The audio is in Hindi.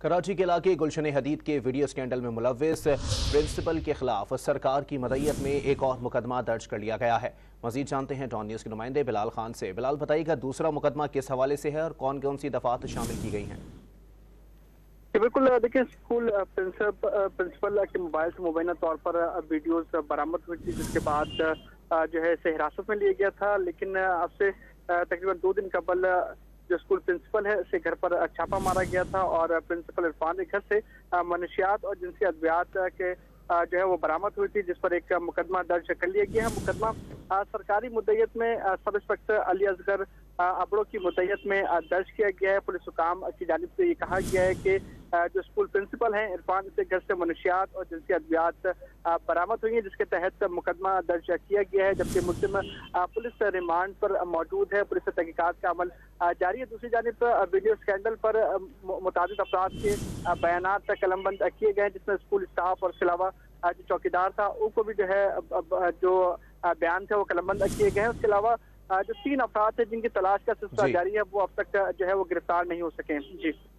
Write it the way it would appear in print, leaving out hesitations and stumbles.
कराची के इलाके गुलशन हदीद के वीडियो स्कैंडल में मुलव्विस प्रिंसिपल के खिलाफ सरकार की मदईयत में एक और मुकदमा दर्ज कर लिया गया है। मजीद जानते हैं डॉन न्यूज़ के नुमाइंदे बिलाल खान से। बिलाल, बताइएगा दूसरा मुकदमा किस हवाले से है और कौन कौन सी दफात शामिल की गई हैं? बिल्कुल, देखिए, स्कूल प्रिंसिपल के मोबाइल से मुबैना तौर पर वीडियोस बरामद हुई थी, जिसके बाद जो है इसे हिरासत में लिया गया था। लेकिन अब से तकरीबन 2 दिन कबल जो स्कूल प्रिंसिपल है उसके घर पर छापा मारा गया था और प्रिंसिपल इरफान के घर से मनशियात और जिनसी अद्वियात के जो है वो बरामद हुई थी, जिस पर एक मुकदमा दर्ज कर लिया गया है। मुकदमा सरकारी मुद्दत में सब इंस्पेक्टर अली असगर अबड़ो की मुद्दत में दर्ज किया गया है। पुलिस हुकाम की जानिब से ये कहा गया है कि जो स्कूल प्रिंसिपल हैं इरफान के घर से मनशियात और जिनसी अद्वियात बरामद हुई है, जिसके तहत मुकदमा दर्ज किया गया है। जबकि मुल्जिम पुलिस रिमांड पर मौजूद है। पुलिस तहकीकात का अमल जारी है। दूसरी जानिब वीडियो स्कैंडल पर मुताबिक अफराद के बयानात कलमबंद किए गए हैं, जिसमें स्कूल स्टाफ और इसके अलावा जो चौकीदार था उनको भी जो है जो बयान थे वो कलमबंद किए गए हैं। उसके अलावा जो 3 अफराद थे जिनकी तलाश का सिलसिला जारी है, वो अब तक जो है वो गिरफ्तार नहीं हो सके। जी।